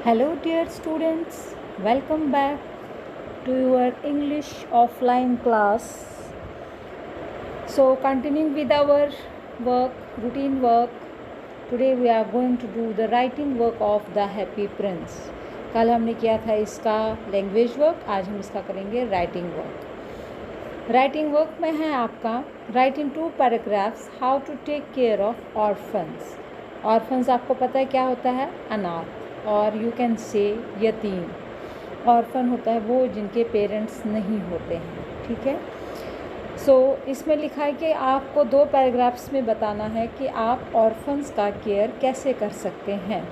Hello, dear students. Welcome back to your English offline class. So, continuing with our routine work, today we are going to do the writing work of the Happy Prince. कल हमने किया था इसका language work, आज हम इसका करेंगे writing work. Writing work में है आपका write in 2 paragraphs how to take care of orphans. Orphans आपको पता है क्या होता है? अनाथ, और यू कैन से यतीम. ऑर्फन होता है वो जिनके पेरेंट्स नहीं होते हैं. ठीक है. सो इसमें लिखा है कि आपको 2 पैराग्राफ्स में बताना है कि आप ऑर्फन्स का केयर कैसे कर सकते हैं.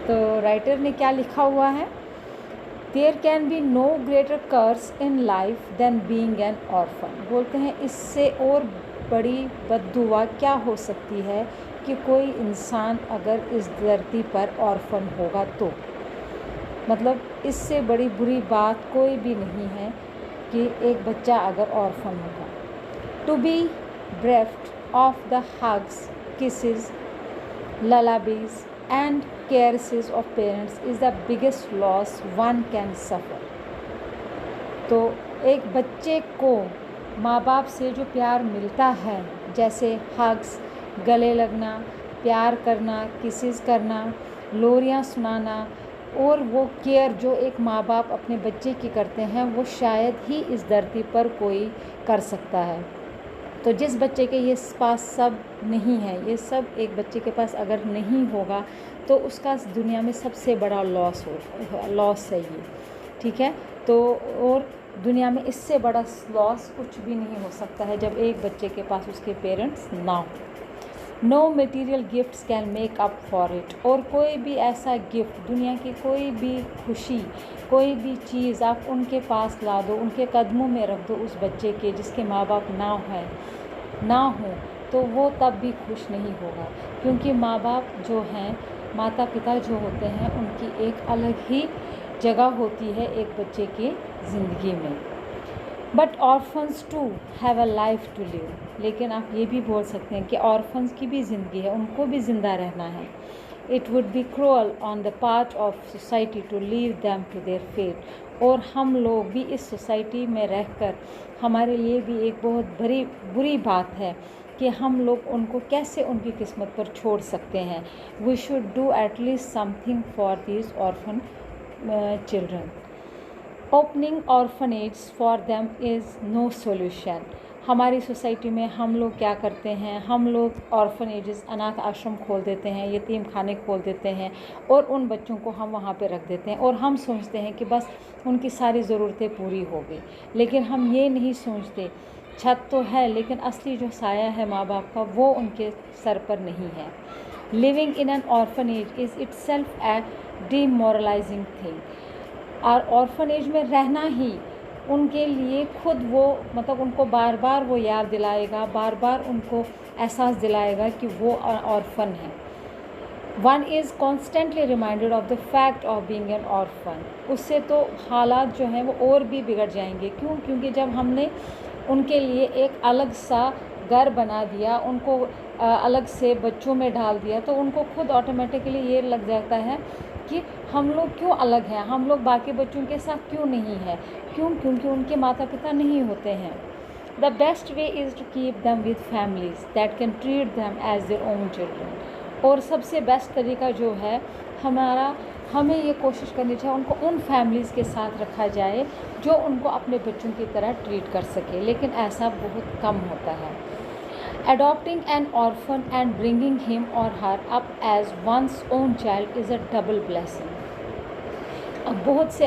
तो राइटर ने क्या लिखा हुआ है? There can be no greater curse in life than being an orphan. बोलते हैं इससे और बड़ी बद्दुआ क्या हो सकती है कि कोई इंसान अगर इस धरती पर ऑर्फन होगा तो. मतलब इससे बड़ी बुरी बात कोई भी नहीं है कि एक बच्चा अगर ऑर्फन होगा. To be bereft of the hugs, kisses, lullabies and caresses of parents is the biggest loss one can suffer. तो एक बच्चे को माँ बाप से जो प्यार मिलता है, जैसे हग्स, गले लगना, प्यार करना, किसेस करना, लोरियाँ सुनाना, और वो केयर जो एक माँ बाप अपने बच्चे की करते हैं, वो शायद ही इस धरती पर कोई कर सकता है. तो जिस बच्चे के ये पास सब नहीं है, ये सब एक बच्चे के पास अगर नहीं होगा तो उसका दुनिया में सबसे बड़ा लॉस है ये. ठीक है. तो और दुनिया में इससे बड़ा लॉस कुछ भी नहीं हो सकता है जब एक बच्चे के पास उसके पेरेंट्स ना हो. No material gifts can make up for it. और कोई भी ऐसा गिफ्ट, दुनिया की कोई भी खुशी, कोई भी चीज़ आप उनके पास ला दो, उनके कदमों में रख दो उस बच्चे के जिसके माँ बाप ना हो, तो वो तब भी खुश नहीं होगा. क्योंकि माँ बाप जो हैं, माता पिता जो होते हैं, उनकी एक अलग ही जगह होती है एक बच्चे की ज़िंदगी में. But orphans too have a life to live. लेकिन आप ये भी बोल सकते हैं कि ऑर्फन्स की भी ज़िंदगी है, उनको भी ज़िंदा रहना है. It would be cruel on the part of society to leave them to their fate. और हम लोग भी इस सोसाइटी में रहकर, हमारे लिए भी एक बहुत बुरी बात है कि हम लोग उनको कैसे उनकी किस्मत पर छोड़ सकते हैं. We should do at least something for these orphan children. Opening orphanage for them is no solution. हमारी सोसाइटी में हम लोग क्या करते हैं? हम लोग ऑर्फनेजेस, अनाथ आश्रम खोल देते हैं, यतीम खाने खोल देते हैं, और उन बच्चों को हम वहाँ पे रख देते हैं, और हम सोचते हैं कि बस उनकी सारी ज़रूरतें पूरी हो गई. लेकिन हम ये नहीं सोचते, छत तो है लेकिन असली जो साया है माँ बाप का, वो उनके सर पर नहीं है. Living in an orphanage is itself A demoralising thing. और ऑर्फनेज में रहना ही उनके लिए खुद वो, मतलब उनको बार बार वो याद दिलाएगा, बार बार उनको एहसास दिलाएगा कि वो ऑर्फन है. One is constantly reminded of the fact of being an orphan. उससे तो हालात जो हैं वो और भी बिगड़ जाएंगे. क्यों? क्योंकि जब हमने उनके लिए एक अलग सा घर बना दिया, उनको अलग से बच्चों में डाल दिया, तो उनको खुद ऑटोमेटिकली ये लग जाता है कि हम लोग क्यों अलग हैं, हम लोग बाकी बच्चों के साथ क्यों नहीं हैं. क्यों? क्योंकि उनके माता पिता नहीं होते हैं. The best way is to keep them with families that can treat them as their own children. और सबसे बेस्ट तरीका जो है हमें ये कोशिश करनी चाहिए उनको उन फैमिलीज़ के साथ रखा जाए जो उनको अपने बच्चों की तरह ट्रीट कर सके. लेकिन ऐसा बहुत कम होता है. Adopting an orphan and bringing him or her up as one's own child is a double blessing. अब बहुत से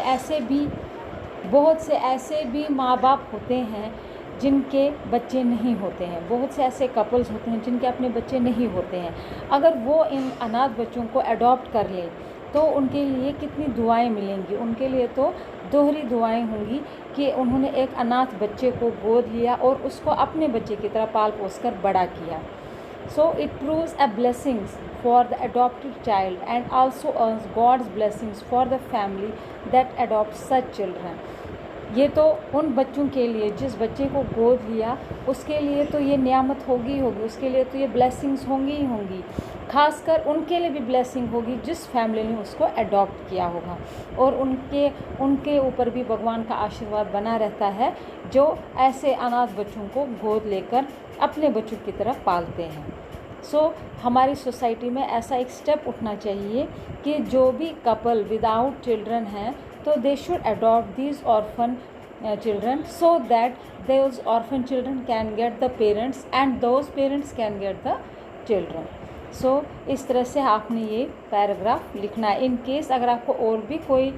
ऐसे भी माँ बाप होते हैं जिनके बच्चे नहीं होते हैं. बहुत से ऐसे कपल्स होते हैं जिनके अपने बच्चे नहीं होते हैं. अगर वो इन अनाथ बच्चों को अडॉप्ट कर लें तो उनके लिए कितनी दुआएं मिलेंगी. उनके लिए तो दोहरी दुआएं होंगी कि उन्होंने एक अनाथ बच्चे को गोद लिया और उसको अपने बच्चे की तरह पाल पोस कर बड़ा किया. So it proves a blessings for the adopted child and also earns god's blessings for the family that adopt such children. ये तो उन बच्चों के लिए, जिस बच्चे को गोद लिया उसके लिए तो ये नियामत होगी, उसके लिए तो ये ब्लेसिंग्स होंगी ही होंगी. खासकर उनके लिए भी ब्लेसिंग होगी जिस फैमिली ने उसको अडॉप्ट किया होगा, और उनके ऊपर भी भगवान का आशीर्वाद बना रहता है जो ऐसे अनाथ बच्चों को गोद लेकर अपने बच्चों की तरह पालते हैं। हमारी सोसाइटी में ऐसा एक स्टेप उठना चाहिए कि जो भी कपल विदाउट चिल्ड्रन हैं तो they should adopt these orphan children so that those orphan children can get the parents and those parents can get the children. इस तरह से आपने ये पैराग्राफ लिखना है। इन केस अगर आपको और भी कोई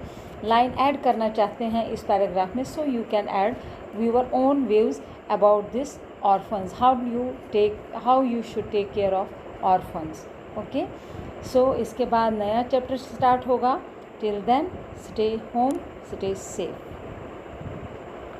लाइन ऐड करना चाहते हैं इस पैराग्राफ में, so you can add your own views about this orphans, how you should take care of orphans. Okay, इसके बाद नया चैप्टर स्टार्ट होगा. Till then stay home, stay safe.